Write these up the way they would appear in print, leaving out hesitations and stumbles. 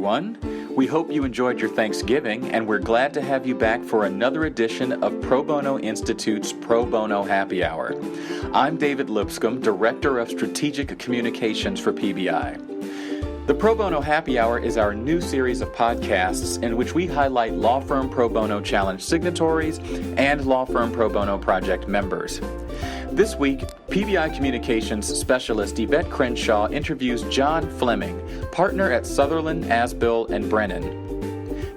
everyone. We hope you enjoyed your Thanksgiving, and we're glad to have you back for another edition of Pro Bono Institute's Pro Bono Happy Hour. I'm David Lipscomb, Director of Strategic Communications for PBI. The Pro Bono Happy Hour is our new series of podcasts in which we highlight Law Firm Pro Bono Challenge signatories and Law Firm Pro Bono Project members. This week, PBI Communications Specialist Yvette Crenshaw interviews John Fleming, partner at Sutherland Asbill Brennan.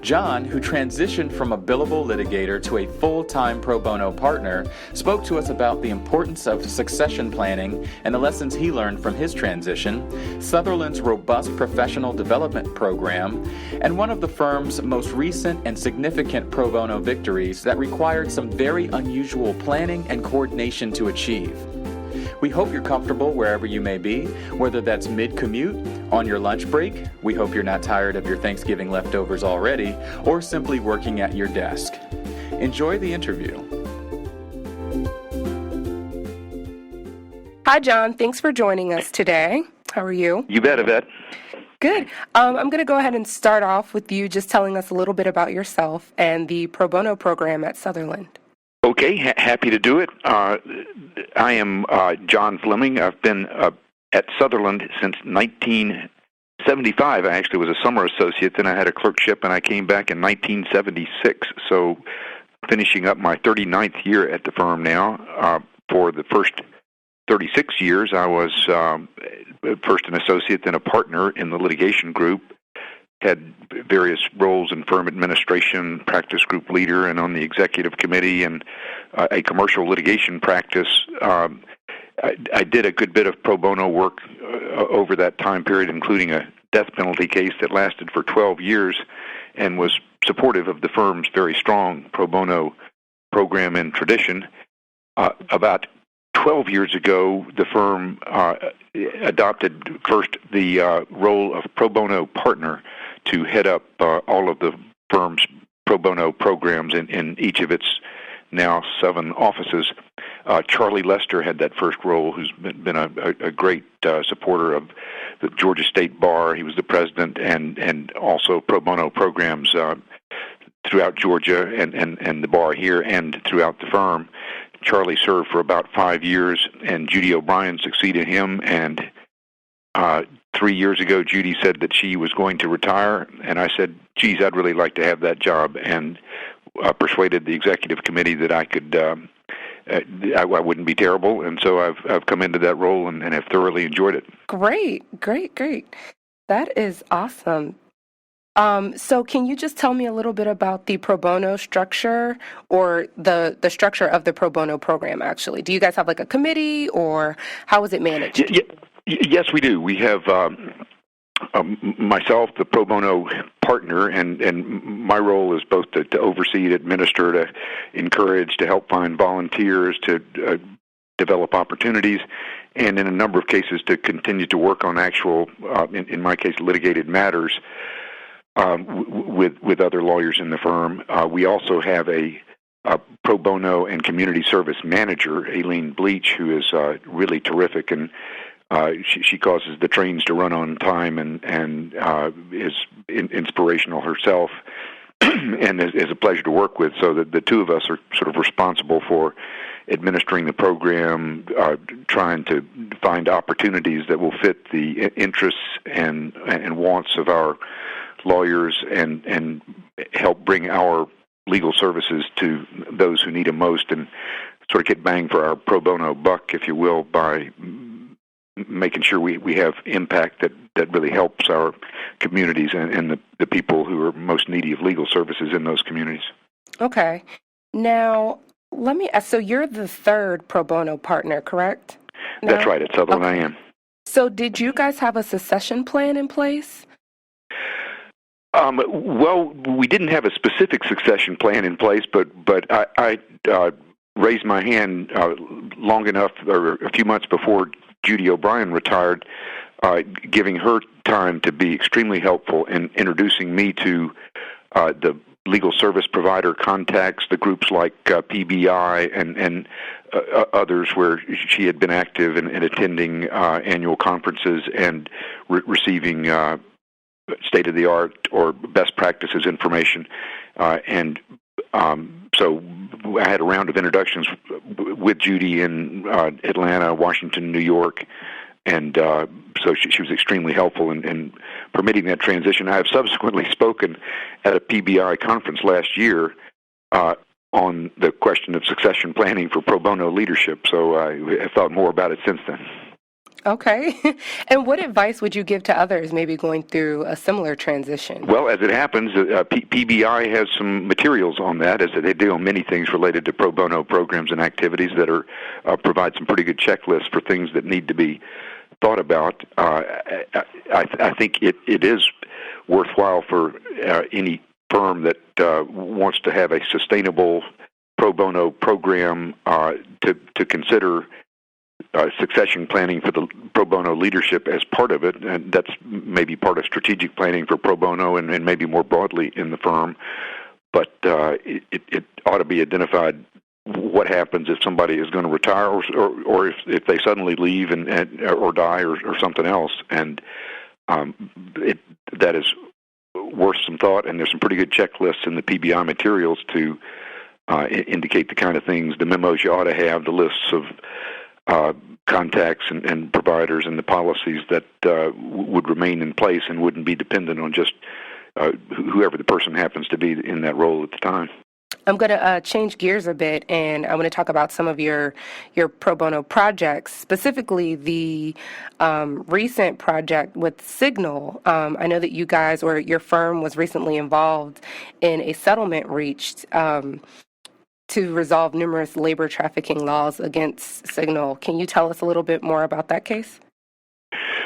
John, who transitioned from a billable litigator to a full-time pro bono partner, spoke to us about the importance of succession planning and the lessons he learned from his transition, Sutherland's robust professional development program, and one of the firm's most recent and significant pro bono victories that required some very unusual planning and coordination to achieve. We hope you're comfortable wherever you may be, whether that's mid-commute, on your lunch break, we hope you're not tired of your Thanksgiving leftovers already, or simply working at your desk. Enjoy the interview. Hi, John. Thanks for joining us today. How are you? You bet, Yvette. Good. I'm going to go ahead and start off with you just telling us a little bit about yourself and the pro bono program at Sutherland. Okay, happy to do it. I am John Fleming. I've been at Sutherland since 1975. I actually was a summer associate, then I had a clerkship, and I came back in 1976. So finishing up my 39th year at the firm now. For the first 36 years, I was first an associate, then a partner in the litigation group. Had various roles in firm administration, practice group leader, and on the executive committee, and a commercial litigation practice. I did a good bit of pro bono work over that time period, including a death penalty case that lasted for 12 years and was supportive of the firm's very strong pro bono program and tradition. About 12 years ago, the firm adopted first the role of pro bono partner to head up all of the firm's pro bono programs in each of its now 7 offices. Charlie Lester had that first role, who's been a great supporter of the Georgia State Bar. He was the president and also pro bono programs throughout Georgia and the bar here and throughout the firm. Charlie served for about 5 years, and Judy O'Brien succeeded him, and 3 years ago, Judy said that she was going to retire, and I said, geez, I'd really like to have that job, and persuaded the executive committee that I could, I wouldn't be terrible, and so I've come into that role and have thoroughly enjoyed it. Great. That is awesome. So can you just tell me a little bit about the pro bono structure, or the structure of the pro bono program, actually? Do you guys have like a committee, or how is it managed? Yes, we do. We have myself, the pro bono partner, and my role is both to oversee, to administer, to encourage, to help find volunteers, to develop opportunities, and in a number of cases to continue to work on actual, in my case, litigated matters with other lawyers in the firm. We also have a pro bono and community service manager, Aileen Bleach, who is really terrific, and she causes the trains to run on time and is inspirational herself and is a pleasure to work with. So the two of us are sort of responsible for administering the program, trying to find opportunities that will fit the interests and wants of our lawyers and help bring our legal services to those who need them most, and sort of get bang for our pro bono buck, if you will, by making sure we have impact that really helps our communities and the people who are most needy of legal services in those communities. Okay. Now, let me ask, so you're the third pro bono partner, correct? That's right. At Sutherland, okay. I am. So did you guys have a succession plan in place? Well, we didn't have a specific succession plan in place, but I raised my hand long enough, or a few months before Judy O'Brien retired, giving her time to be extremely helpful in introducing me to the legal service provider contacts, the groups like PBI and others where she had been active in attending annual conferences and receiving state-of-the-art or best practices information. So I had a round of introductions with Judy in Atlanta, Washington, New York, and so she was extremely helpful in permitting that transition. I have subsequently spoken at a PBI conference last year on the question of succession planning for pro bono leadership, so I have thought more about it since then. Okay. And what advice would you give to others maybe going through a similar transition? Well, as it happens, PBI has some materials on that, as they do on many things related to pro bono programs and activities that are provide some pretty good checklists for things that need to be thought about. I think it is worthwhile for any firm that wants to have a sustainable pro bono program to consider succession planning for the pro bono leadership as part of it, and that's maybe part of strategic planning for pro bono and maybe more broadly in the firm. But it ought to be identified what happens if somebody is going to retire or if they suddenly leave and or die or something else, and that is worth some thought. And there's some pretty good checklists in the PBI materials to indicate the kind of things, the memos you ought to have, the lists of contacts and providers and the policies that would remain in place and wouldn't be dependent on just whoever the person happens to be in that role at the time. I'm going to change gears a bit, and I want to talk about some of your pro bono projects, specifically the recent project with Signal. I know that you guys or your firm was recently involved in a settlement reached to resolve numerous labor trafficking laws against Signal. Can you tell us a little bit more about that case?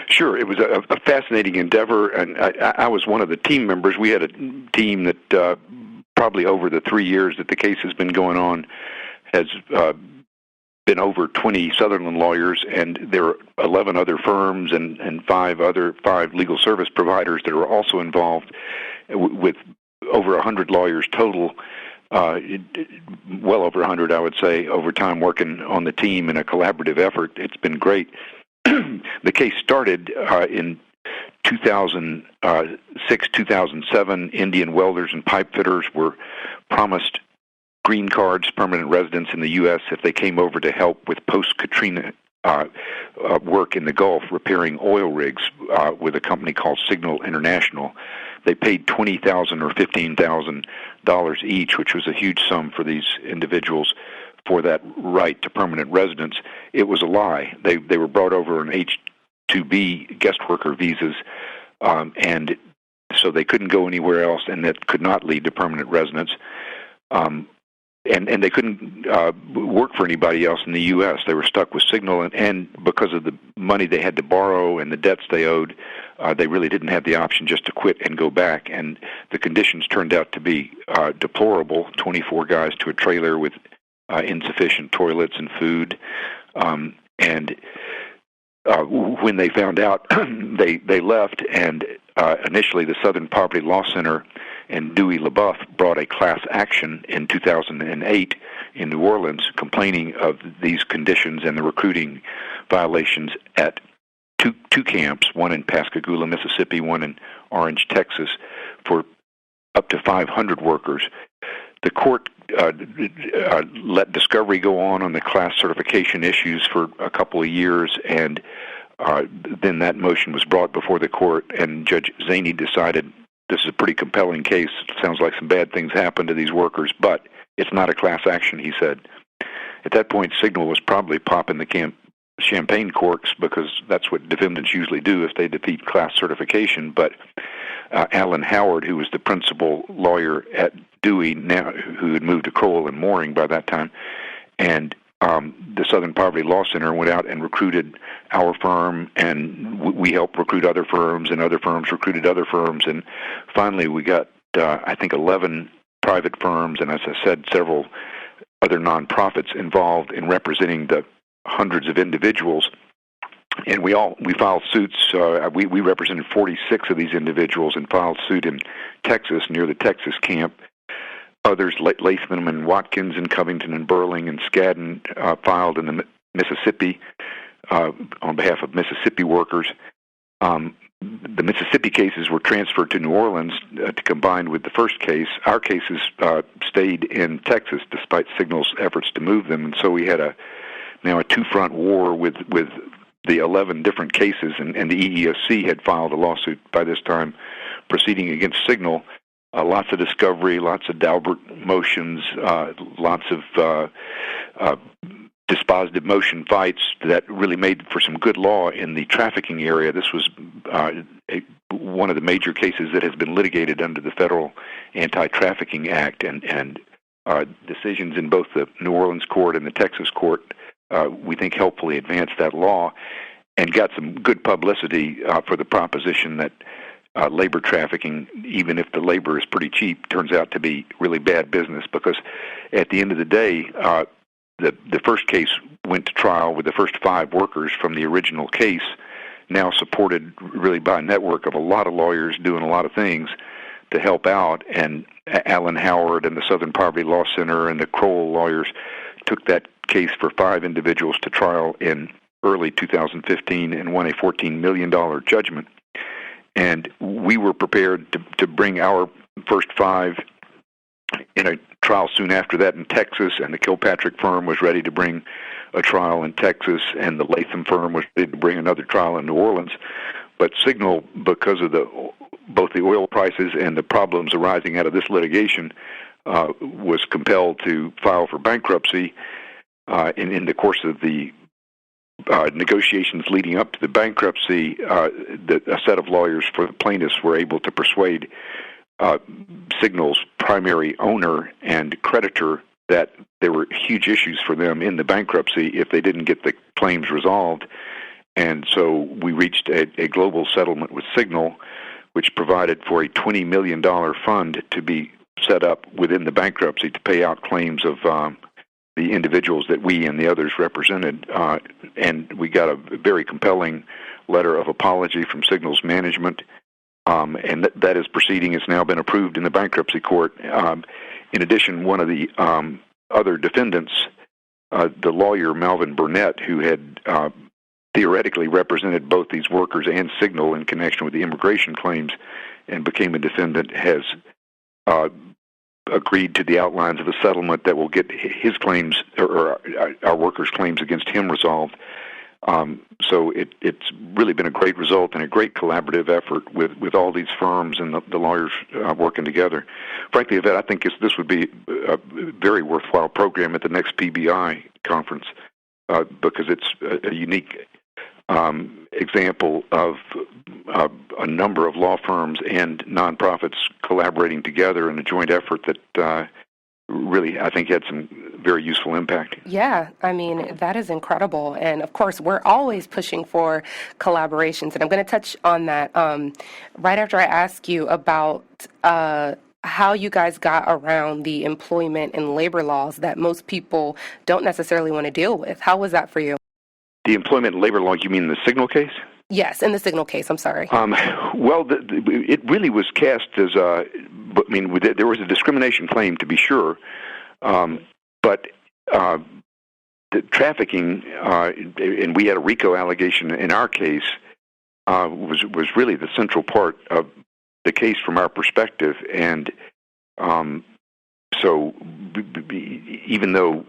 Sure. It was a fascinating endeavor, and I was one of the team members. We had a team that probably over the 3 years that the case has been going on has been over 20 Sutherland lawyers, and there are 11 other firms and five legal service providers that are also involved, with over 100 lawyers total. Well over 100, I would say, over time working on the team in a collaborative effort. It's been great. The case started in 2006, 2007. Indian welders and pipe fitters were promised green cards, permanent residence in the U.S. if they came over to help with post-Katrina work in the Gulf, repairing oil rigs with a company called Signal International. They paid $20,000 or $15,000 each, which was a huge sum for these individuals for that right to permanent residence. It was a lie. They were brought over on H-2B guest worker visas, and so they couldn't go anywhere else, and that could not lead to permanent residence. And they couldn't work for anybody else in the U.S. They were stuck with Signal, and because of the money they had to borrow and the debts they owed, they really didn't have the option just to quit and go back. And the conditions turned out to be deplorable. 24 guys to a trailer with insufficient toilets and food. And when they found out, they left, and initially the Southern Poverty Law Center and Dewey LaBeouf brought a class action in 2008 in New Orleans, complaining of these conditions and the recruiting violations at two camps, one in Pascagoula, Mississippi, one in Orange, Texas, for up to 500 workers. The court let discovery go on the class certification issues for a couple of years, and then that motion was brought before the court, and Judge Zaney decided this is a pretty compelling case. It sounds like some bad things happened to these workers, but it's not a class action, he said. At that point, Signal was probably popping the champagne corks, because that's what defendants usually do if they defeat class certification. But Alan Howard, who was the principal lawyer at Dewey, now who had moved to Crowell and Mooring by that time, and the Southern Poverty Law Center went out and recruited our firm, and we helped recruit other firms, and other firms recruited other firms, and finally we got, I think, 11 private firms, and as I said, several other nonprofits involved in representing the hundreds of individuals. And we filed suits. We represented 46 of these individuals and filed suit in Texas, near the Texas camp. Others, Latham and Watkins and Covington and Burling and Skadden, filed in the Mississippi on behalf of Mississippi workers. the Mississippi cases were transferred to New Orleans to combine with the first case. Our cases stayed in Texas despite Signal's efforts to move them, and so we had now a two-front war with the 11 different cases, and the EEOC had filed a lawsuit by this time proceeding against Signal. Lots of discovery, lots of Daubert motions, lots of dispositive motion fights that really made for some good law in the trafficking area. This was one of the major cases that has been litigated under the Federal Anti-Trafficking Act, and decisions in both the New Orleans court and the Texas court, we think, helpfully advanced that law and got some good publicity for the proposition that labor trafficking, even if the labor is pretty cheap, turns out to be really bad business, because at the end of the day, the first case went to trial with the first 5 workers from the original case, now supported really by a network of a lot of lawyers doing a lot of things to help out. And Alan Howard and the Southern Poverty Law Center and the Kroll lawyers took that case for 5 individuals to trial in early 2015 and won a $14 million judgment. And we were prepared to bring our first 5 in a trial soon after that in Texas, and the Kilpatrick firm was ready to bring a trial in Texas, and the Latham firm was ready to bring another trial in New Orleans. But Signal, because of both the oil prices and the problems arising out of this litigation, was compelled to file for bankruptcy. In the course of the negotiations leading up to the bankruptcy, a set of lawyers for the plaintiffs were able to persuade Signal's primary owner and creditor that there were huge issues for them in the bankruptcy if they didn't get the claims resolved. And so we reached a global settlement with Signal, which provided for a $20 million fund to be set up within the bankruptcy to pay out claims of the individuals that we and the others represented. And we got a very compelling letter of apology from Signal's management, and that is proceeding. Has now been approved in the bankruptcy court. In addition, one of the other defendants, the lawyer Malvin Burnett, who had theoretically represented both these workers and Signal in connection with the immigration claims and became a defendant, has agreed to the outlines of a settlement that will get his claims, or our workers' claims against him, resolved. So it's really been a great result and a great collaborative effort with all these firms and the lawyers working together. Frankly, Yvette, I think this would be a very worthwhile program at the next PBI conference, because it's a unique example of a number of law firms and nonprofits collaborating together in a joint effort that really, I think, had some very useful impact. Yeah, I mean, that is incredible. And of course, we're always pushing for collaborations. And I'm going to touch on that right after I ask you about how you guys got around the employment and labor laws that most people don't necessarily want to deal with. How was that for you? The employment and labor law, you mean the Signal case? Yes, in the Signal case, I'm sorry. Well, it really was cast as there was a discrimination claim, to be sure, but the trafficking, and we had a RICO allegation in our case, was really the central part of the case from our perspective. And so even though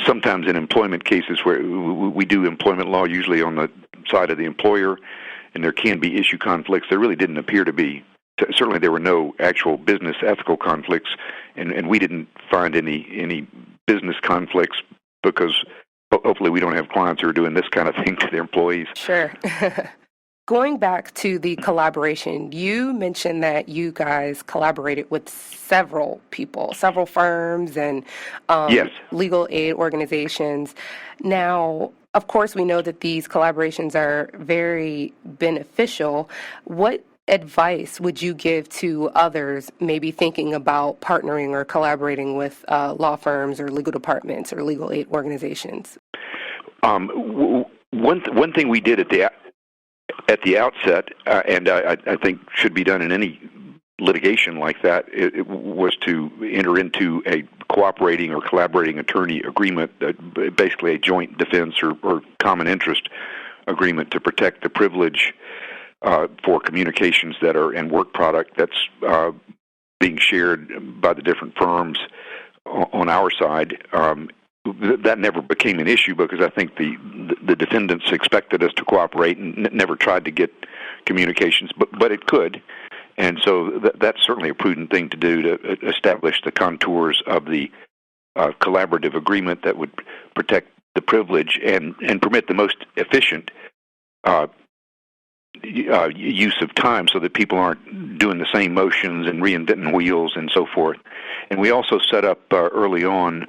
sometimes in employment cases where we do employment law usually on the side of the employer, and there can be issue conflicts, there really didn't appear to be. Certainly there were no actual business ethical conflicts, and we didn't find any business conflicts, because hopefully we don't have clients who are doing this kind of thing to their employees. Sure. Going back to the collaboration, you mentioned that you guys collaborated with several people, several firms and yes, legal aid organizations. Now, of course, we know that these collaborations are very beneficial. What advice would you give to others maybe thinking about partnering or collaborating with law firms or legal departments or legal aid organizations? One thing we did at the outset, and I think should be done in any litigation like that, it was to enter into a cooperating or collaborating attorney agreement, basically a joint defense or common interest agreement to protect the privilege for communications that are and work product that's being shared by the different firms on our side. That never became an issue because I think the defendants expected us to cooperate and never tried to get communications, but it could. And so that's certainly a prudent thing to do to establish the contours of the collaborative agreement that would protect the privilege and permit the most efficient use of time so that people aren't doing the same motions and reinventing wheels and so forth. And we also set up early on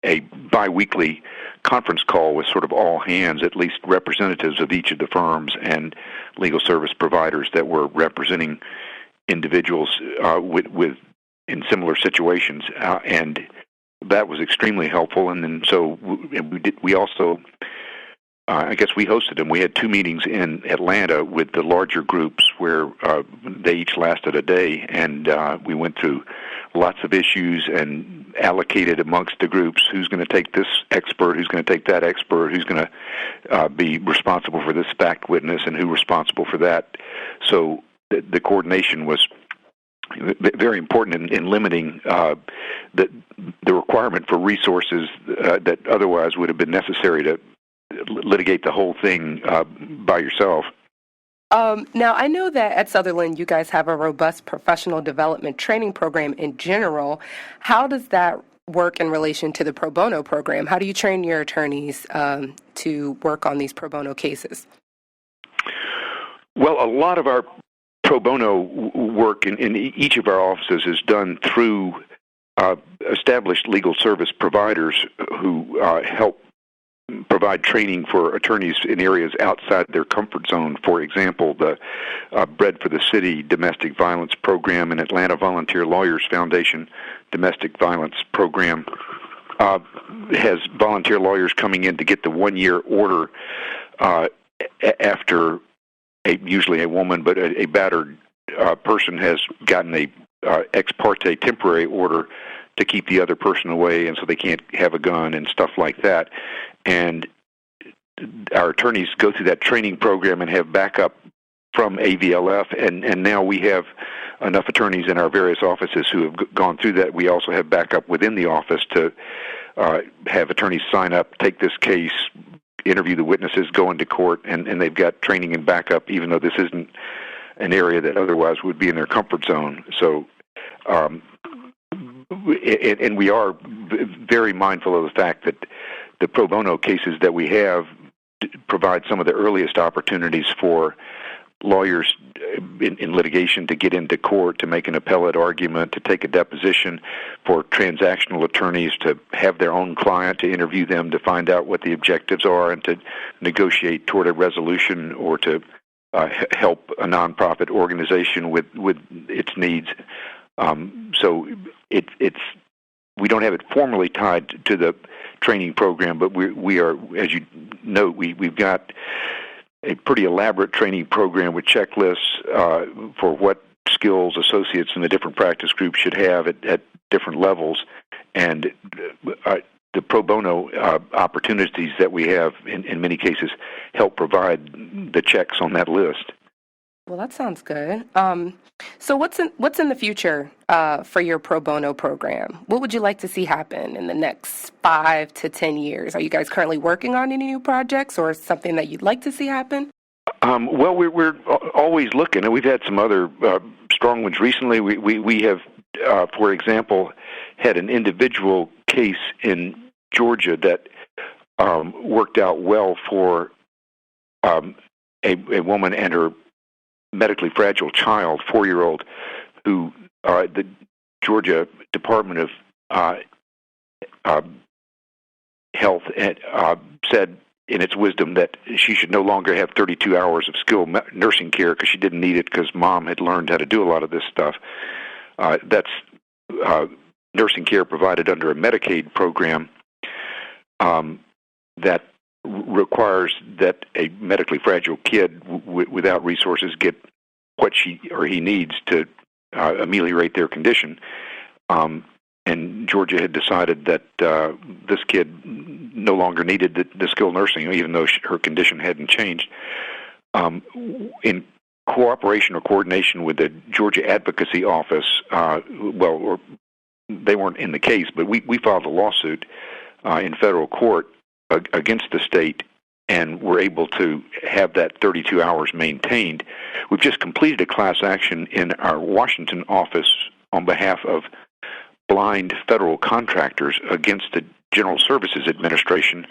a biweekly conference call with sort of all hands, at least representatives of each of the firms and legal service providers that were representing individuals with in similar situations, and that was extremely helpful. And then so we also. I guess we hosted them. We had 2 meetings in Atlanta with the larger groups where they each lasted a day, and we went through lots of issues and allocated amongst the groups who's going to take this expert, who's going to take that expert, who's going to be responsible for this fact witness, and who's responsible for that. So the coordination was very important in limiting the requirement for resources that otherwise would have been necessary to litigate the whole thing by yourself. Now, I know that at Sutherland you guys have a robust professional development training program in general. How does that work in relation to the pro bono program? How do you train your attorneys to work on these pro bono cases? Well, a lot of our pro bono work in each of our offices is done through established legal service providers who help provide training for attorneys in areas outside their comfort zone. For example, the Bread for the City Domestic Violence Program and Atlanta Volunteer Lawyers Foundation Domestic Violence Program has volunteer lawyers coming in to get the 1-year order after usually a woman, but a battered person has gotten a ex parte temporary order to keep the other person away, and so they can't have a gun and stuff like that. And our attorneys go through that training program and have backup from AVLF, and now we have enough attorneys in our various offices who have gone through that. We also have backup within the office to have attorneys sign up, take this case, interview the witnesses, go into court, and they've got training and backup, even though this isn't an area that otherwise would be in their comfort zone. So, and we are very mindful of the fact that the pro bono cases that we have provide some of the earliest opportunities for lawyers in litigation to get into court, to make an appellate argument, to take a deposition, for transactional attorneys to have their own client, to interview them, to find out what the objectives are, and to negotiate toward a resolution or to help a nonprofit organization with its needs. So it's we don't have it formally tied to the training program, but we are, as you know, we've got a pretty elaborate training program with checklists for what skills associates in the different practice groups should have at different levels, and the pro bono opportunities that we have in many cases help provide the checks on that list. Well, that sounds good. So what's in the future for your pro bono program? What would you like to see happen in the next 5 to 10 years? Are you guys currently working on any new projects or something that you'd like to see happen? Well, we're always looking, and we've had some other strong ones recently. We have, for example, had an individual case in Georgia that worked out well for a woman and her medically fragile child, 4-year-old, who the Georgia Department of Health said in its wisdom that she should no longer have 32 hours of skilled nursing care because she didn't need it because mom had learned how to do a lot of this stuff. That's nursing care provided under a Medicaid program that requires that a medically fragile kid without resources get what she or he needs to ameliorate their condition. And Georgia had decided that this kid no longer needed the skilled nursing, even though her condition hadn't changed. In cooperation or coordination with the Georgia Advocacy Office. Or they weren't in the case, but we filed a lawsuit in federal court against the state, and were able to have that 32 hours maintained. We've just completed a class action in our Washington office on behalf of blind federal contractors against the General Services Administration,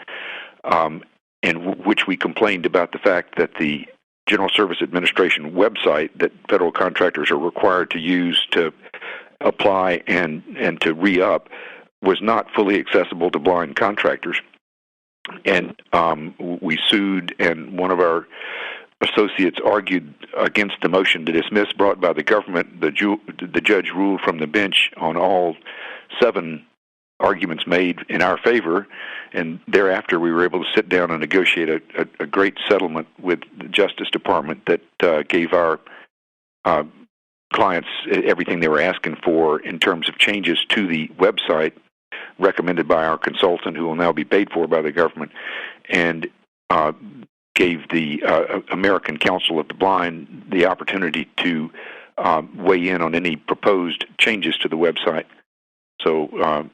in which we complained about the fact that the General Service Administration website that federal contractors are required to use to apply and to re-up was not fully accessible to blind contractors. And we sued, and one of our associates argued against the motion to dismiss brought by the government. The judge ruled from the bench on all 7 arguments made in our favor, and thereafter we were able to sit down and negotiate a great settlement with the Justice Department that gave our clients everything they were asking for in terms of changes to the website recommended by our consultant, who will now be paid for by the government, and gave the American Council of the Blind the opportunity to weigh in on any proposed changes to the website. So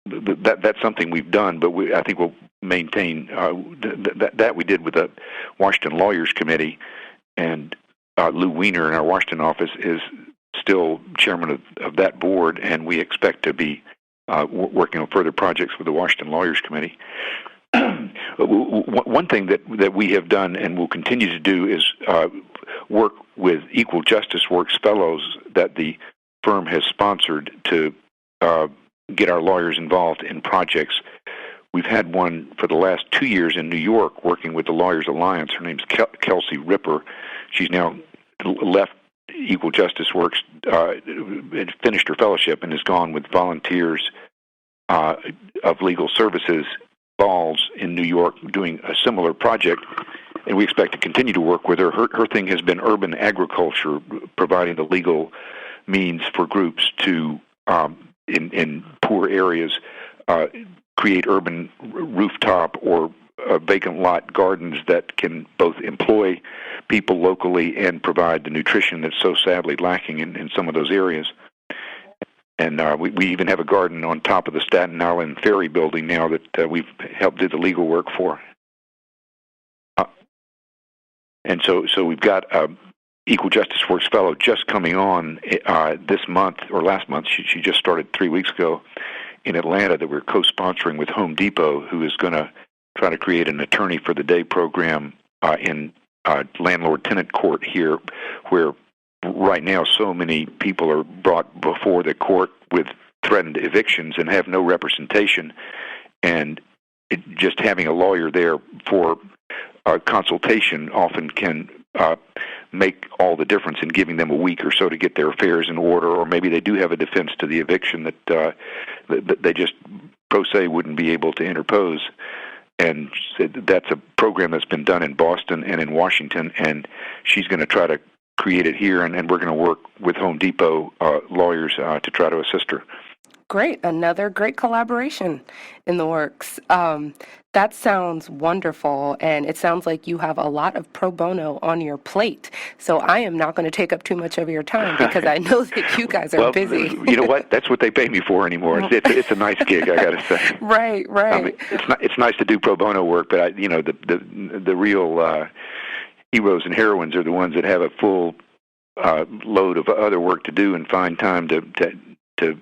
that's something we've done, but I think we'll maintain that we did with the Washington Lawyers Committee, and Lou Weiner in our Washington office is still chairman of that board, and we expect to be working on further projects with the Washington Lawyers Committee. One thing that we have done and will continue to do is work with Equal Justice Works fellows that the firm has sponsored to get our lawyers involved in projects. We've had one for the last 2 years in New York working with the Lawyers Alliance. Her name's Kelsey Ripper. She's now left Equal Justice Works, finished her fellowship, and has gone with Volunteers of Legal Services Balls in New York doing a similar project, and we expect to continue to work with her. Her thing has been urban agriculture, providing the legal means for groups to, in poor areas, create urban rooftop or vacant lot gardens that can both employ people locally and provide the nutrition that's so sadly lacking in some of those areas. And we even have a garden on top of the Staten Island Ferry building now that we've helped do the legal work for. And so we've got Equal Justice Works fellow just coming on this month, or last month. She just started 3 weeks ago in Atlanta, that we're co-sponsoring with Home Depot, who is going to try to create an attorney for the day program in landlord-tenant court here, where right now so many people are brought before the court with threatened evictions and have no representation, and just having a lawyer there for consultation often can make all the difference in giving them a week or so to get their affairs in order, or maybe they do have a defense to the eviction that they just pro se wouldn't be able to interpose. And that's a program that's been done in Boston and in Washington, and she's going to try to create it here, and we're going to work with Home Depot lawyers to try to assist her. Great. Another great collaboration in the works. That sounds wonderful, and it sounds like you have a lot of pro bono on your plate. So I am not going to take up too much of your time, because I know that you guys are busy. You know what? That's what they pay me for anymore. It's a nice gig, I got to say. Right. I mean, it's nice to do pro bono work, but the real heroes and heroines are the ones that have a full load of other work to do and find time to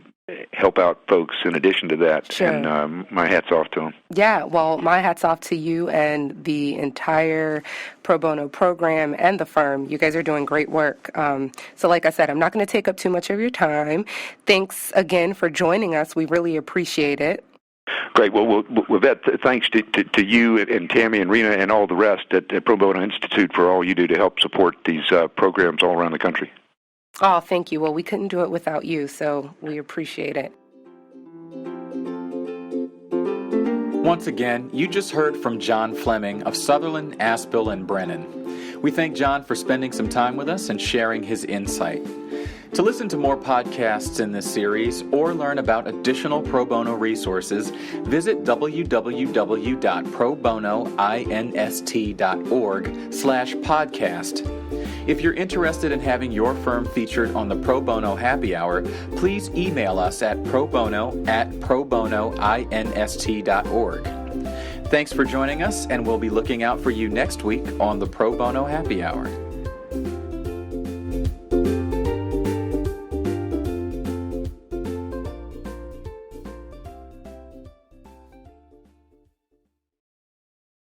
help out folks in addition to that. Sure. And my hat's off to them. Yeah, well, my hat's off to you and the entire pro bono program and the firm. You guys are doing great work. So like I said, I'm not going to take up too much of your time. Thanks again for joining us. We really appreciate it. Great. Well, with that, thanks to you and Tammy and Rena and all the rest at Pro Bono Institute for all you do to help support these programs all around the country. Oh, thank you. Well, we couldn't do it without you, so we appreciate it. Once again, you just heard from John Fleming of Sutherland Asbill Brennan. We thank John for spending some time with us and sharing his insight. To listen to more podcasts in this series or learn about additional pro bono resources, visit www.probonoinst.org/podcast. If you're interested in having your firm featured on the Pro Bono Happy Hour, please email us at probono@probonoinst.org. Thanks for joining us, and we'll be looking out for you next week on the Pro Bono Happy Hour.